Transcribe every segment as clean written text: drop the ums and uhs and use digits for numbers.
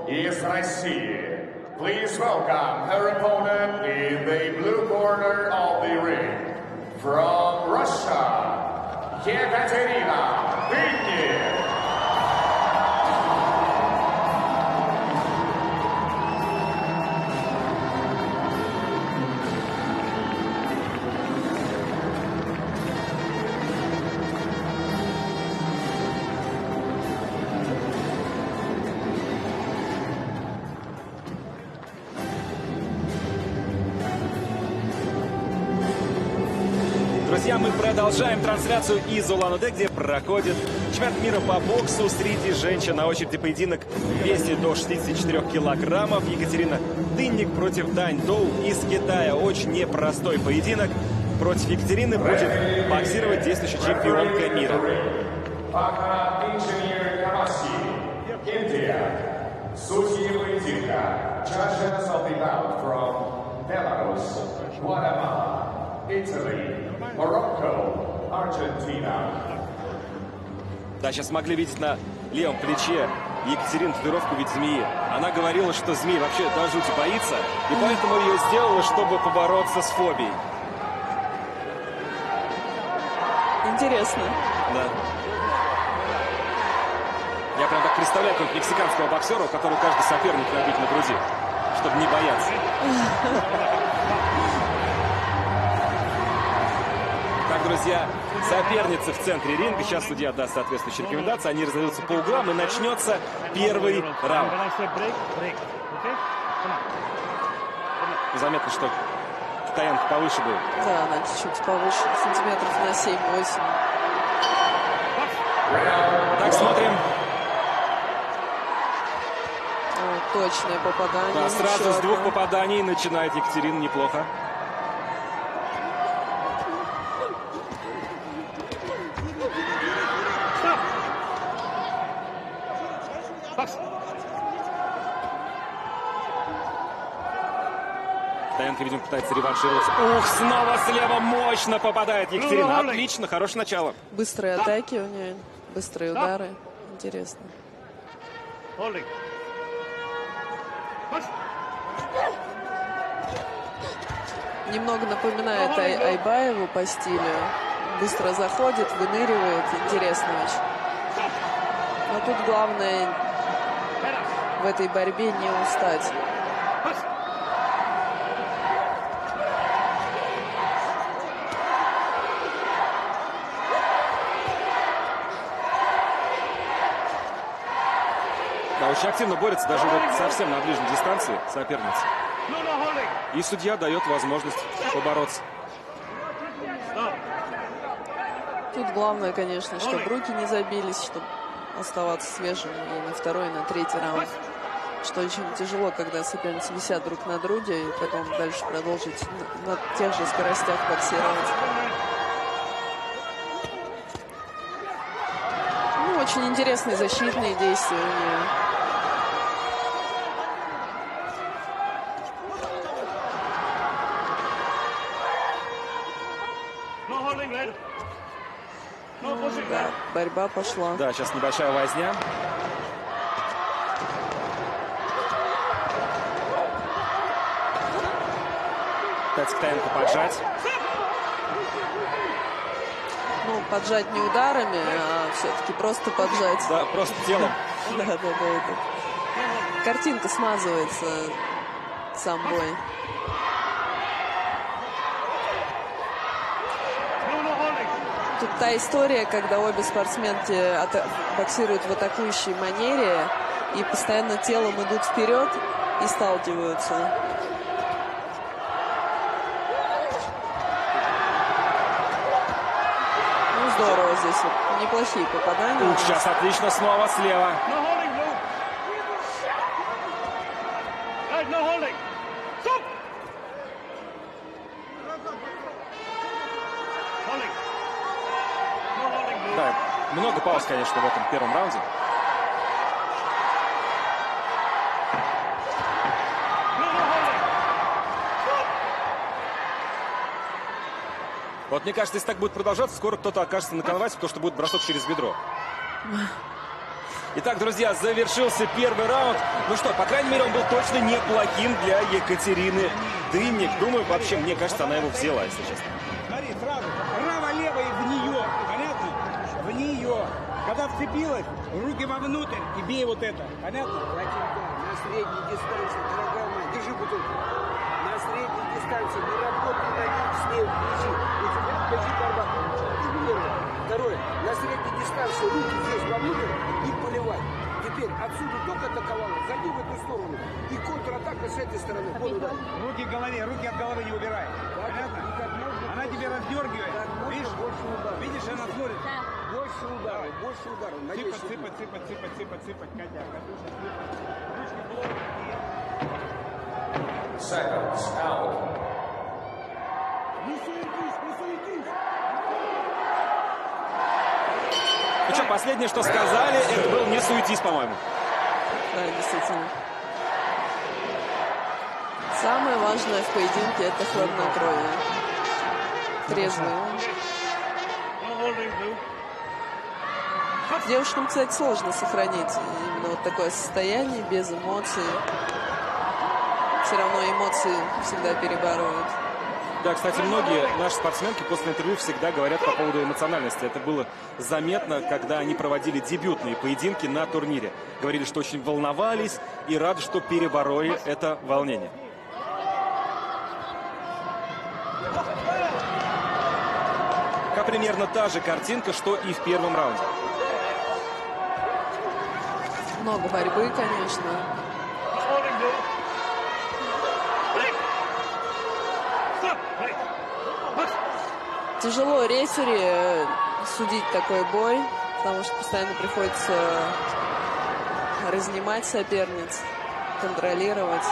из России. Please welcome her opponent in the blue corner of the ring. From Russia, Ekaterina Vinny. Друзья, мы продолжаем трансляцию из Улан-Удэ, где проходит чемпионат мира по боксу среди женщин. На очереди поединок в весе до 64 килограммов. Екатерина Тынник против Дань Доу из Китая. Очень непростой поединок. Против Екатерины будет боксировать действующая чемпионка мира. Судьи поединка, judges of the bout from Belarus, Guatemala, Italy, Morocco, Argentina. Да, сейчас могли видеть на левом плече Екатерину татуировку в виде змеи. Она говорила, что змеи вообще до жути боится, и поэтому ее сделала, чтобы побороться с фобией. Интересно. Да. Я прям так представляю какого-то мексиканского боксера, у которого каждый соперник набит на груди, чтобы не бояться. Так, друзья, соперницы в центре ринга. Сейчас судья даст соответствующие рекомендации. Они разойдутся по углам, и начнется первый раунд. Заметно, что китаянка повыше будет. Да, она чуть-чуть повыше, сантиметров на 7-8. Так, смотрим. О, точное попадание. Да, сразу с двух попаданий начинает Екатерина неплохо. Китаянка, видимо, пытается реваншироваться. Ух, снова слева мощно попадает Екатерина. Отлично, хорошее начало. Быстрые атаки у нее, быстрые удары. Интересно. Немного напоминает Айбаеву по стилю. Быстро заходит, выныривает. Интересно очень. Но тут главное в этой борьбе не устать. Да, очень активно борется, даже вот совсем на ближней дистанции соперница. И судья дает возможность побороться. Тут главное, конечно, чтобы руки не забились, чтобы оставаться свежим и на второй, и на третий раунд. Что очень тяжело, когда соперницы висят друг на друге, и потом дальше продолжить на тех же скоростях боксировать. Ну, очень интересные защитные действия у нее. Да, борьба пошла. Да, сейчас небольшая возня. Пытается Китаянка поджать. Ну, поджать не ударами, а все-таки просто поджать. Да, просто телом. Да. Картинка смазывается, сам бой. Тут та история, когда обе спортсменки боксируют в атакующей манере и постоянно телом идут вперед и сталкиваются. Ну, здорово здесь. Вот, неплохие попадания. Ух, сейчас отлично снова слева. Да, много пауз, конечно, в этом первом раунде. Вот мне кажется, если так будет продолжаться, скоро кто-то окажется на коновазе, потому что будет бросок через бедро. Итак, друзья, завершился первый раунд. Ну что, по крайней мере, он был точно неплохим для Екатерины Дынник. Думаю, вообще, мне кажется, она его взяла, если честно. Смотри, сразу. Право-лево и в нее. Понятно? В нее. Когда вцепилась, руки вовнутрь и бей вот это. Понятно? На средней дистанции, дорогая моя, держи бутылку. На средней дистанции не работай на них с ней, держи. У тебя держи борьба. Второе. На средней дистанции руки здесь вовнутрь и поливай. Теперь отсюда только атаковала, зайди в эту сторону. И контратака с этой стороны. Руки к голове, руки от головы не убирай. Понятно? Она тебе раздергивает. Видишь, она смотрит. Больше ударов, больше ударов. Сыпать, Катя. Катюша, сыпать. Ручки плохо. Seconds out. Не суетись. Ну что, последнее, что сказали, это был «не суетись», по-моему. Да, действительно. Самое важное в поединке — это хладнокровие. Трезвый. Девушкам, кстати, сложно сохранить именно вот такое состояние без эмоций. Все равно эмоции всегда перебарывают. Да, кстати, многие наши спортсменки после интервью всегда говорят по поводу эмоциональности. Это было заметно, когда они проводили дебютные поединки на турнире. Говорили, что очень волновались и рады, что перебороли это волнение. Примерно та же картинка, что и в первом раунде. Много борьбы, конечно. Тяжело рефери судить такой бой, потому что постоянно приходится разнимать соперниц, контролировать.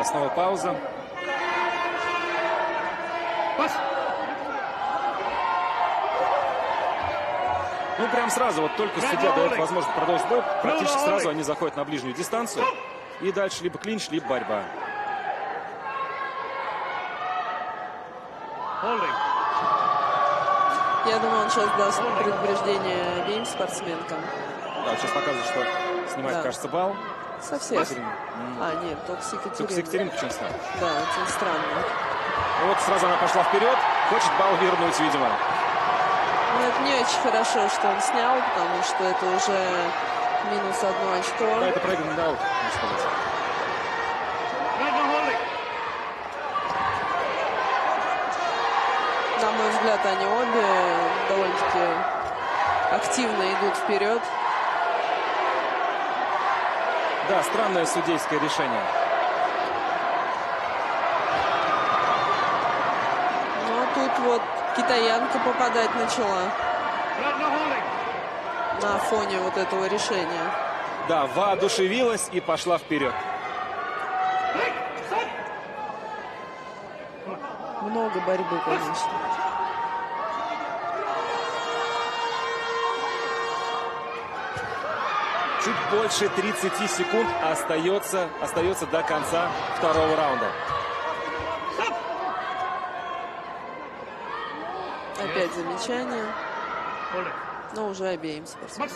Снова пауза. Ну, прям сразу, вот только судья дает возможность продолжить бой, практически сразу они заходят на ближнюю дистанцию. И дальше либо клинч, либо борьба. Я думаю, он сейчас даст предупреждение обеим спортсменкам. Да, сейчас показывает, что снимает, да, кажется, балл. Со всех. А, нет, только с Екатериной. Только с Екатериной почему снял? Да, очень странно. Вот сразу она пошла вперед, хочет балл вернуть, видимо. Ну, это не очень хорошо, что он снял, потому что это уже минус 1 очко. Да, это проигранный аут, можно сказать. На мой взгляд, они обе довольно-таки активно идут вперед. Да, странное судейское решение. Ну, тут вот китаянка попадать начала на фоне вот этого решения. Да, воодушевилась и пошла вперед. Много борьбы, конечно. Чуть больше 30 секунд остается до конца второго раунда. Опять замечание. Но уже обеим спортсменам.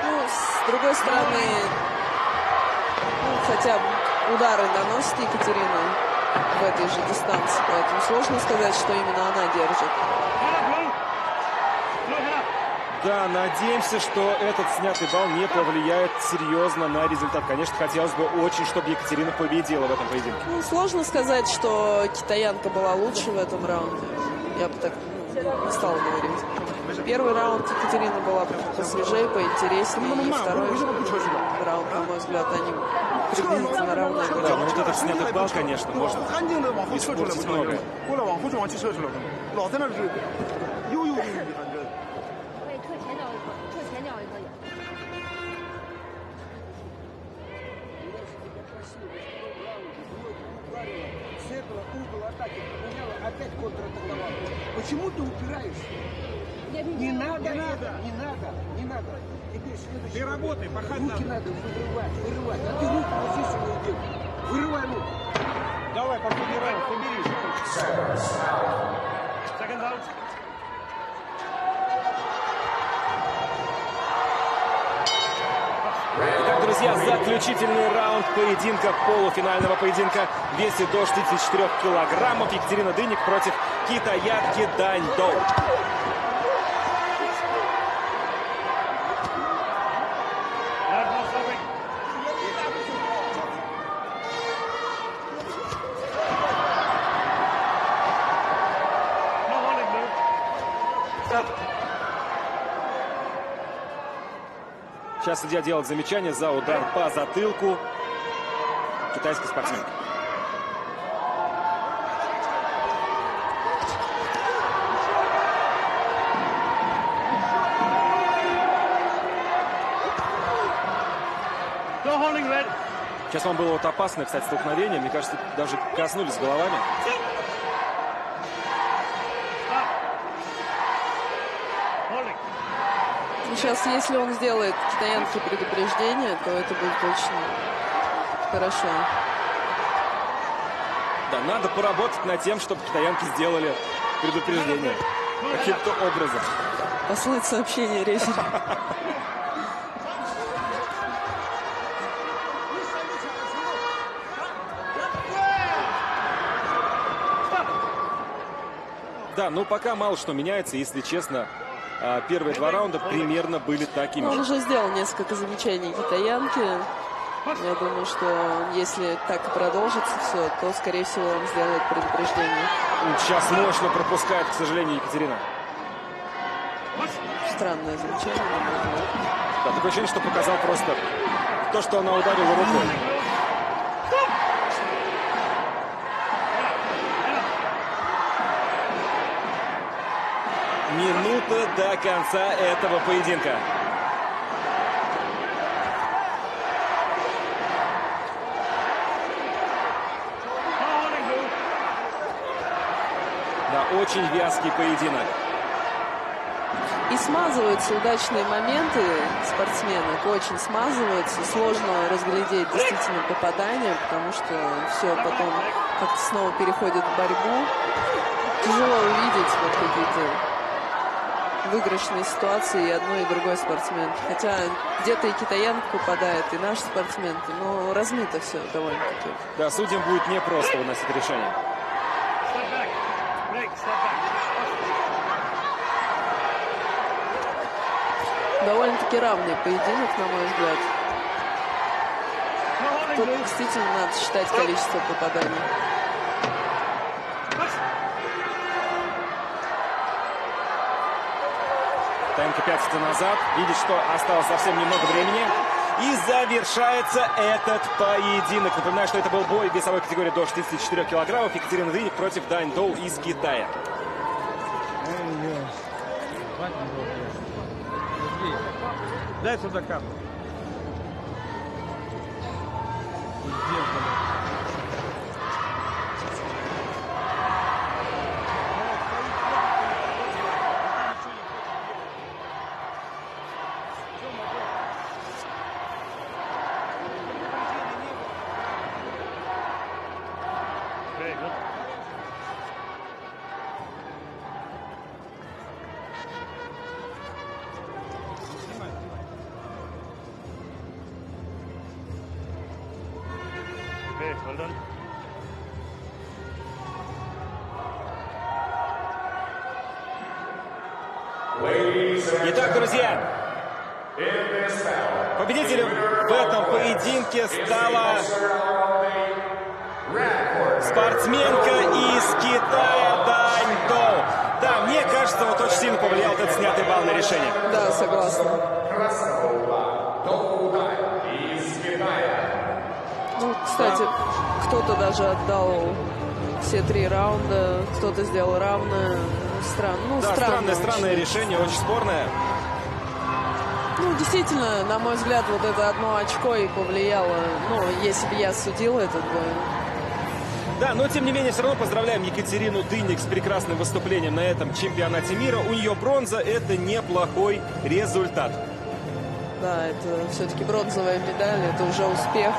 Ну, с другой стороны, хотя удары наносит Екатерина в этой же дистанции, поэтому сложно сказать, что именно она держит. Да, надеемся, что этот снятый балл не повлияет серьезно на результат. Конечно, хотелось бы очень, чтобы Екатерина победила в этом поединке. Ну, сложно сказать, что китаянка была лучше в этом раунде. Я бы так не стала говорить. Первый раунд Екатерина была посвежее, поинтереснее. И второй раунд, на мой взгляд, они приблизительно равны. Да, но вот этот снятый балл, конечно, может испортить многое. Опять контратаковала. Почему ты упираешься? Не надо. Теперь следующий. Ты работай, пахать Руки надо. надо вырывать. А ты руки вот здесь у него делай. Вырывай руку. Давай, последний раунд, соберись. Second out. Итак, друзья, заключительный раунд поединка, полуфинального поединка в весе до 64 килограммов. Екатерина Дынник против китаянки Дань Доу. Сейчас судья делает замечание за удар по затылку китайской спортсменки. Сейчас вам было вот опасное, кстати, столкновение. Мне кажется, даже коснулись головами. Сейчас, если он сделает китаянке предупреждение, то это будет очень хорошо. Да, надо поработать над тем, чтобы китаянки сделали предупреждение каким-то образом. Послать сообщение рефери. Да, ну пока мало что меняется, если честно. Первые два раунда примерно были такими Он же. уже сделал несколько замечаний китаянке. Я думаю, что если так и продолжится все, то, скорее всего, он сделает предупреждение. Сейчас мощно пропускает, к сожалению, Екатерина. Странное замечание, на мой взгляд. Да, такое ощущение, что показал просто то, что она ударила рукой. Минута до конца этого поединка. Да, очень вязкий поединок. И смазываются удачные моменты спортсменок, очень смазываются. Сложно разглядеть действительно попадание, потому что все потом как-то снова переходит в борьбу. Тяжело увидеть вот какие-то выигрышные ситуации и одной, и другой спортсменки. Хотя где-то и китаянка попадает, и наши спортсменки, но размыто все довольно-таки. Да, судьям будет непросто выносить решение. Довольно-таки равный поединок, на мой взгляд. Тут действительно надо считать количество попаданий. Таянка пятится назад, видит, что осталось совсем немного времени. И завершается этот поединок. Напоминаю, что это был бой в весовой категории до 64 килограммов. Екатерина Дынник против Дань Доу из Китая. Дай сюда капу. Итак, друзья, победителем в этом поединке стала спортсменка из Китая Дань Доу. Да, мне кажется, вот очень сильно повлиял этот снятый балл на решение. Да, согласна. Ну, кстати, кто-то даже отдал все 3 раунда, кто-то сделал равное. Да, странное решение, очень спорное. Ну, действительно, на мой взгляд, вот это одно очко и повлияло. Ну, если бы я судила этот бой. Да, но тем не менее, все равно поздравляем Екатерину Дынник с прекрасным выступлением на этом чемпионате мира. У нее бронза, это неплохой результат. Да, это все-таки бронзовая медаль, это уже успех.